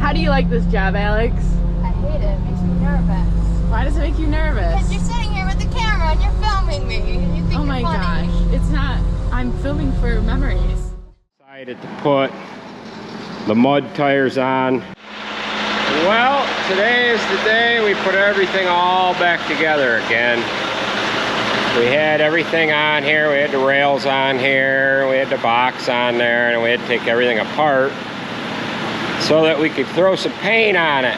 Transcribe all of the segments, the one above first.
How do you like this job, Alex? I hate it. It makes me nervous. Why does it make you nervous? Because you're sitting here with the camera and you're filming me. And you think Oh my you're funny. gosh. It's not. I'm filming for memories. Decided to put the mud tires on. Well, today is the day we put everything all back together again. We had everything on here. We had the rails on here. We had the box on there, and we had to take everything apart so that we could throw some paint on it.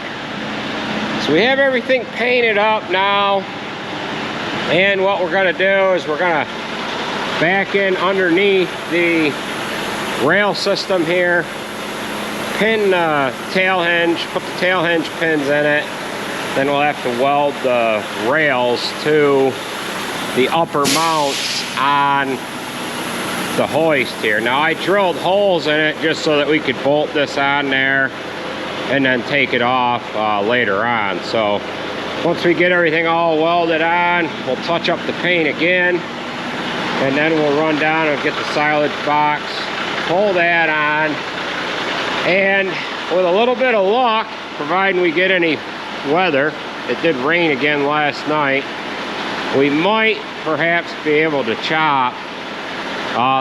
So we have everything painted up now, and what we're going to do is we're going to back in underneath the rail system here, pin the tail hinge, put the tail hinge pins in it, then we'll have to weld the rails to the upper mounts on the hoist here. Now I drilled holes in it just so that we could bolt this on there and then take it off later on. So once we get everything all welded on, we'll touch up the paint again, and then we'll run down and get the silage box, pull that on, and with a little bit of luck, providing we get any weather, it did rain again last night, we might perhaps be able to chop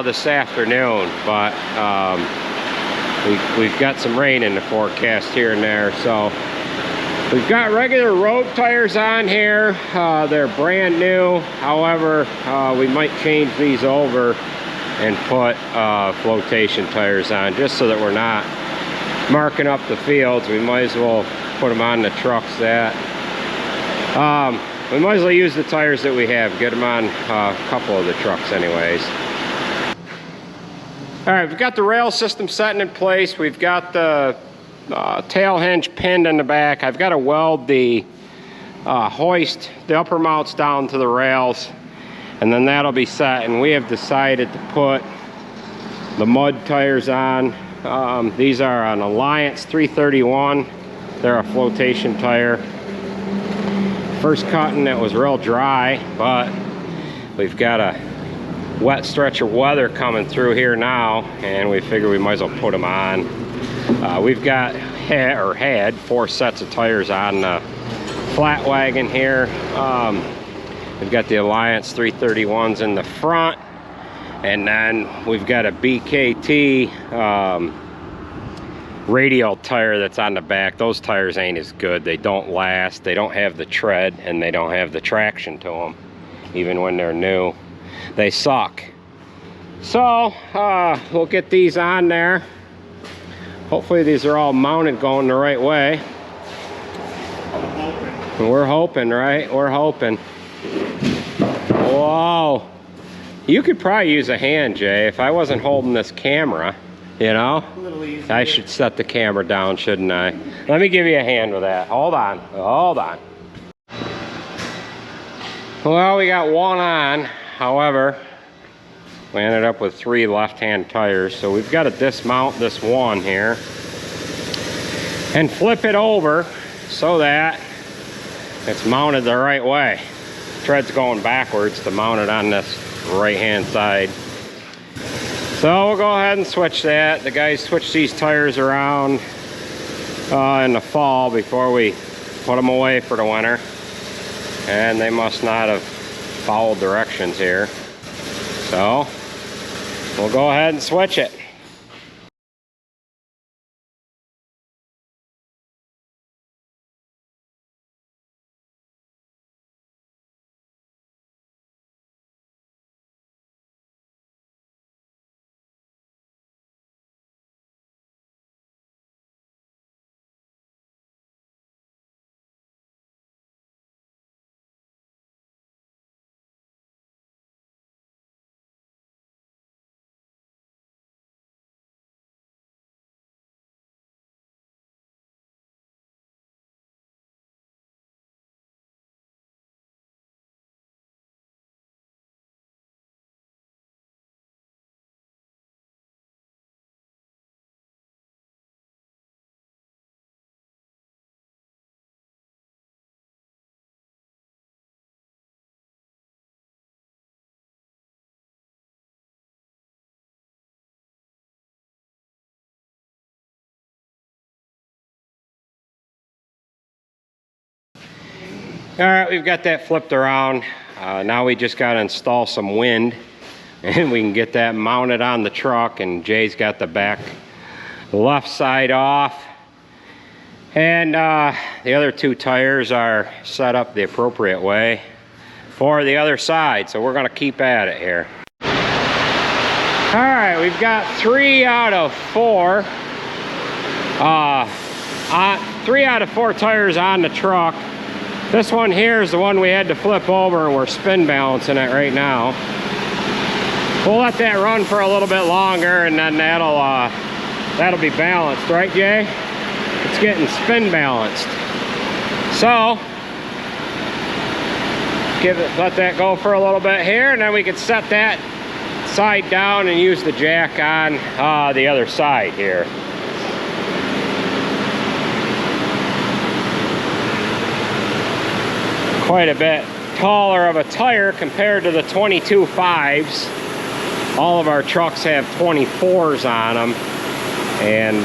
this afternoon, but we've got some rain in the forecast here and there. So we've got regular road tires on here. They're brand new. However, we might change these over and put flotation tires on, just so that we're not marking up the fields. We might as well put them on the trucks that we might as well use the tires that we have, get them on a couple of the trucks anyways. All right, we've got the rail system setting in place. We've got the tail hinge pinned in the back. I've got to weld the hoist, the upper mounts down to the rails, and then that'll be set. And we have decided to put the mud tires on. These are an Alliance 331. They're a flotation tire. First cutting, it was real dry, but we've got a wet stretch of weather coming through here now, and we figure we might as well put them on. We've got had 4 sets of tires on the flat wagon here. We've got the Alliance 331s in the front, and then we've got a BKT radial tire that's on the back. Those tires ain't as good. They don't last, they don't have the tread, and they don't have the traction to them. Even when they're new, they suck. So we'll get these on there. Hopefully these are all mounted going the right way. We're hoping, right? We're hoping. Whoa, you could probably use a hand, Jay, if I wasn't holding this camera. You know, I should set the camera down, shouldn't I? Let me give you a hand with that. Hold on, hold on. Well, we got one on. However, we ended up with 3 left-hand tires, so we've got to dismount this one here and flip it over so that it's mounted the right way. Tread's going backwards to mount it on this right-hand side. So we'll go ahead and switch that. The guys switch these tires around in the fall before we put them away for the winter, and they must not have followed directions here. So we'll go ahead and switch it. All right, we've got that flipped around. Now we just got to install some wind and we can get that mounted on the truck, and Jay's got the back left side off. And the other two tires are set up the appropriate way for the other side, so we're gonna keep at it here. All right, we've got 3 out of 4. 3 out of 4 tires on the truck. This one here is the one we had to flip over, and we're spin balancing it right now. We'll let that run for a little bit longer, and then that'll be balanced, right, Jay? It's getting spin balanced. So let that go for a little bit here, and then we can set that side down and use the jack on the other side here. Quite a bit taller of a tire compared to the 22 5s. All of our trucks have 24s on them, and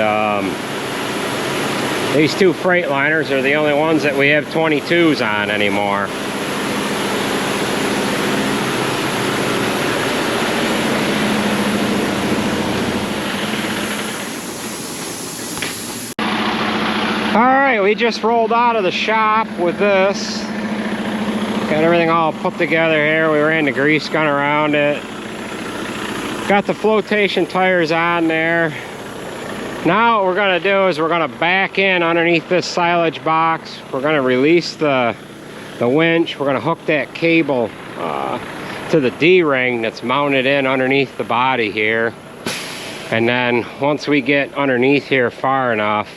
these two Freightliners are the only ones that we have 22s on anymore. All right, we just rolled out of the shop with this. Got everything all put together here. We ran the grease gun around it. Got the flotation tires on there. Now what we're gonna do is we're gonna back in underneath this silage box. We're gonna release the winch. We're gonna hook that cable to the D-ring that's mounted in underneath the body here. And then once we get underneath here far enough,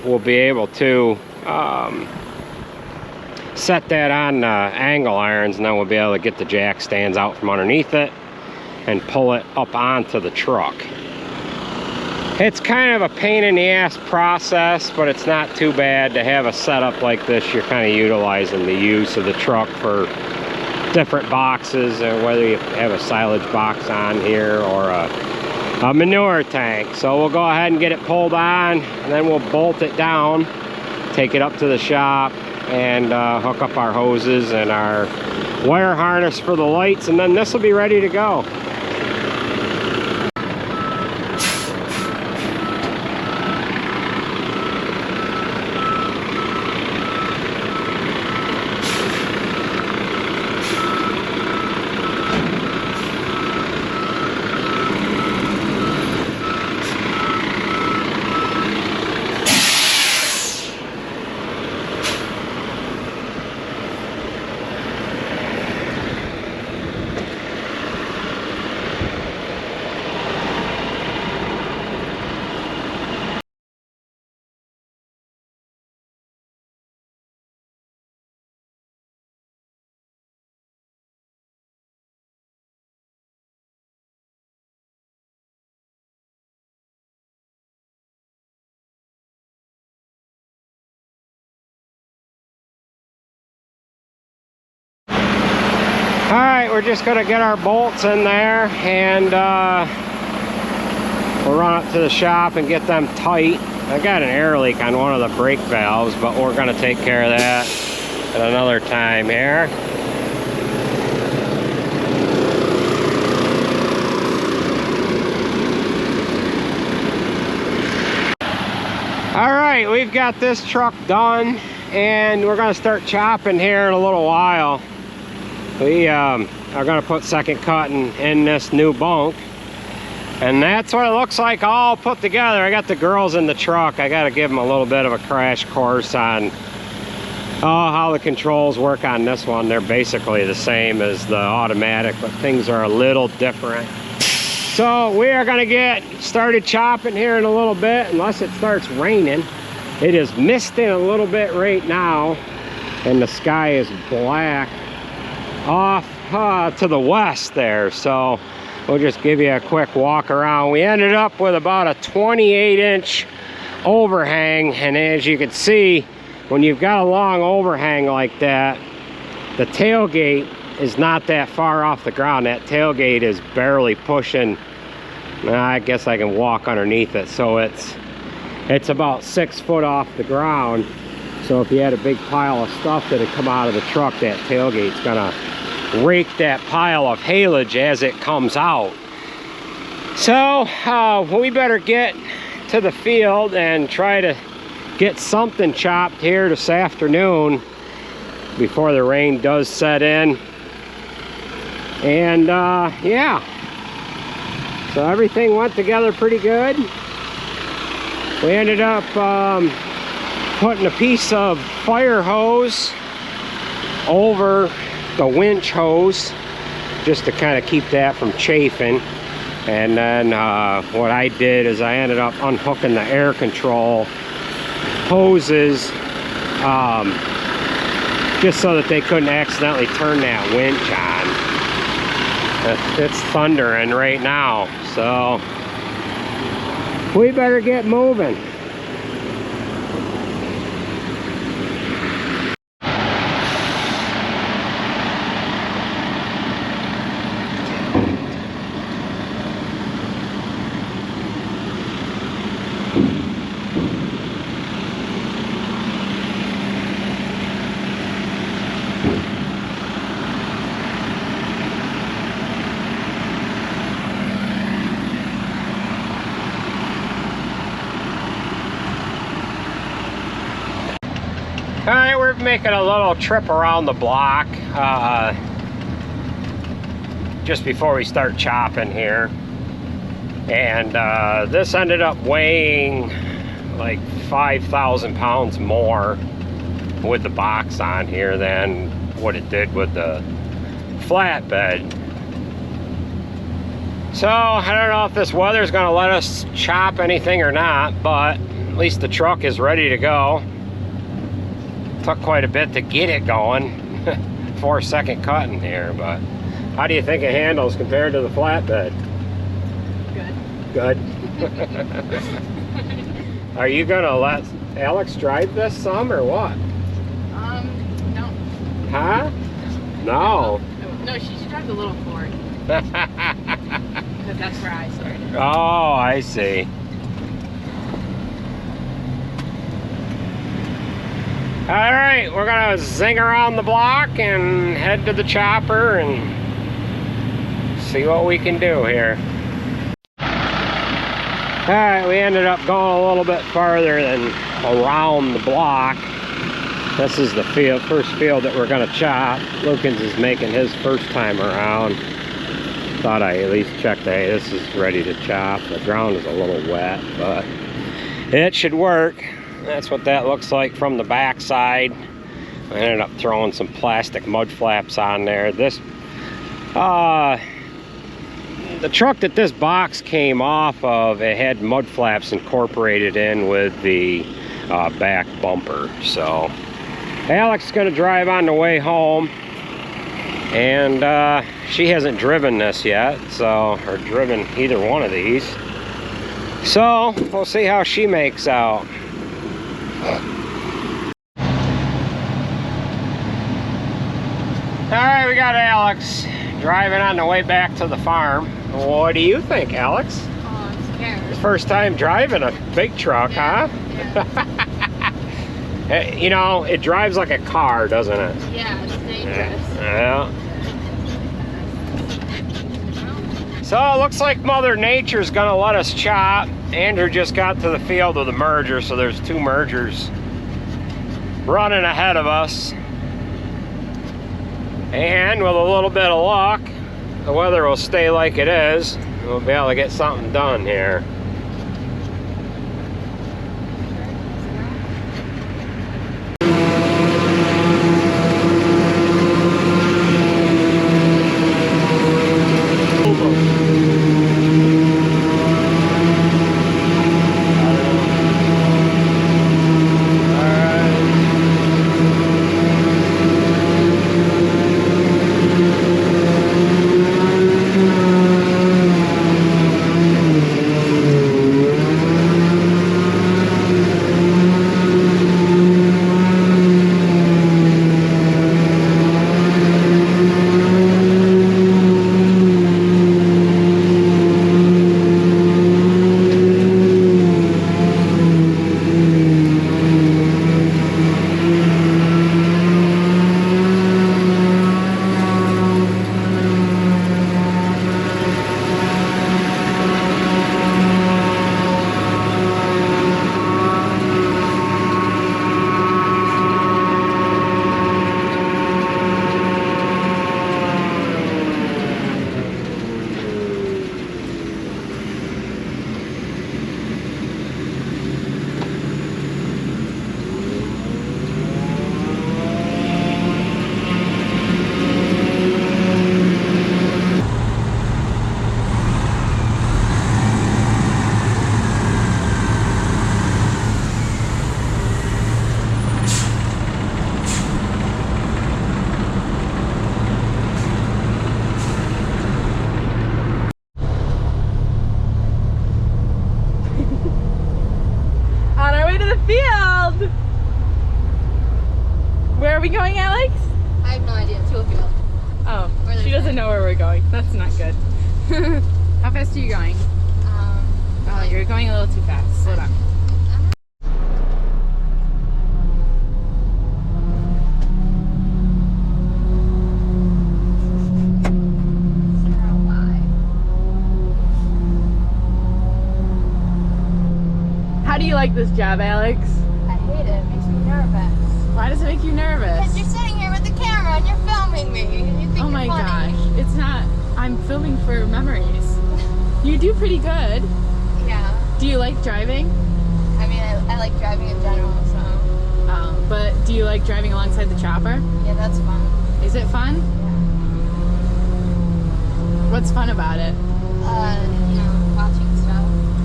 we'll be able to set that on angle irons, and then we'll be able to get the jack stands out from underneath it and pull it up onto the truck. It's kind of a pain in the ass process, but it's not too bad to have a setup like this. You're kind of utilizing the use of the truck for different boxes, whether you have a silage box on here or a manure tank. So we'll go ahead and get it pulled on, and then we'll bolt it down, take it up to the shop, and hook up our hoses and our wire harness for the lights, and then this will be ready to go. All right, we're just gonna get our bolts in there, and we'll run up to the shop and get them tight. I got an air leak on one of the brake valves, but we're gonna take care of that at another time here. All right, we've got this truck done, and we're gonna start chopping here in a little while. We are gonna put second cutting in this new bunk, and that's what it looks like all put together. I got the girls in the truck. I gotta give them a little bit of a crash course on how the controls work on this one. They're basically the same as the automatic, but things are a little different. So we are gonna get started chopping here in a little bit, unless it starts raining. It is misting a little bit right now, and the sky is black off to the west there. So we'll just give you a quick walk around. We ended up with about a 28-inch overhang, and as you can see, when you've got a long overhang like that, the tailgate is not that far off the ground. That tailgate is barely pushing. I guess I can walk underneath it, so it's about 6 foot off the ground. So if you had a big pile of stuff that had come out of the truck, that tailgate's gonna rake that pile of haylage as it comes out. So we better get to the field and try to get something chopped here this afternoon before the rain does set in. And yeah, so everything went together pretty good. We ended up putting a piece of fire hose over the winch hose just to kind of keep that from chafing. And then what I did is I ended up unhooking the air control hoses just so that they couldn't accidentally turn that winch on. It's thundering right now, so we better get moving. All right, we're making a little trip around the block just before we start chopping here. And this ended up weighing like 5,000 pounds more with the box on here than what it did with the flatbed. So I don't know if this weather's gonna let us chop anything or not, but at least the truck is ready to go. Took quite a bit to get it going. 4-second cutting here, but how do you think it handles compared to the flatbed? Good. Good. Are you gonna let Alex drive this some or what? No. Huh? No. No, she should drive the little Ford. Because that's where I started. Oh, I see. All right, we're gonna zing around the block and head to the chopper and see what we can do here. All right, we ended up going a little bit farther than around the block. This is the field, first field that we're gonna chop. Lukens is making his first time around. Thought I at least checked that this is ready to chop. The ground is a little wet, but it should work. That's what that looks like from the back side. I ended up throwing some plastic mud flaps on there. This the truck that this box came off of, it had mud flaps incorporated in with the back bumper. So Alex is going to drive on the way home, and she hasn't driven this yet, so, or driven either one of these. So we'll see how she makes out. Alright, we got Alex driving on the way back to the farm. What do you think, Alex? Oh, I'm scared. First time driving a big truck, Yeah, huh? Yeah. You know, it drives like a car, doesn't it? Yeah, it's dangerous. Yeah. So it looks like Mother Nature's gonna let us chop. Andrew just got to the field with a merger, so there's 2 mergers running ahead of us. And with a little bit of luck, the weather will stay like it is. We'll be able to get something done here. field. Where are we going, Alex? I have no idea. To a field. Oh, she doesn't know where we're going. That's not good. How fast are you going? Oh, you're going a little too fast. Slow down. How do you like this job, Alex? I hate it. It makes me nervous. Why does it make you nervous? Because you're sitting here with the camera and you're filming me. And you think Oh my you're funny. gosh. It's not. I'm filming for memories. You do pretty good. Yeah. Do you like driving? I mean, I like driving in general, so. But do you like driving alongside the chopper? Yeah, that's fun. Is it fun? Yeah. What's fun about it? You know, watching stuff.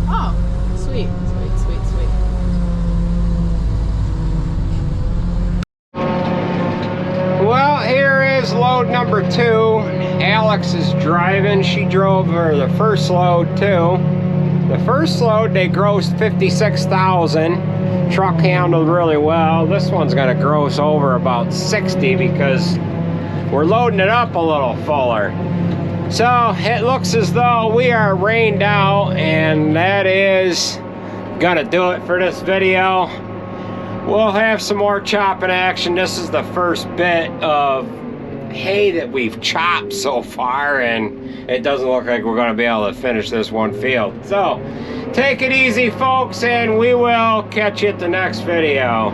Oh, sweet, sweet, sweet, sweet. Well, here is load number 2. Alex is driving. She drove her the first load too. The first load they grossed 56,000. Truck handled really well. This one's gonna gross over about 60 because we're loading it up a little fuller. So it looks as though we are rained out, and that is gonna do it for this video. We'll have some more chopping action. This is the first bit of hay that we've chopped so far, and it doesn't look like we're gonna be able to finish this one field. So take it easy, folks, and we will catch you at the next video.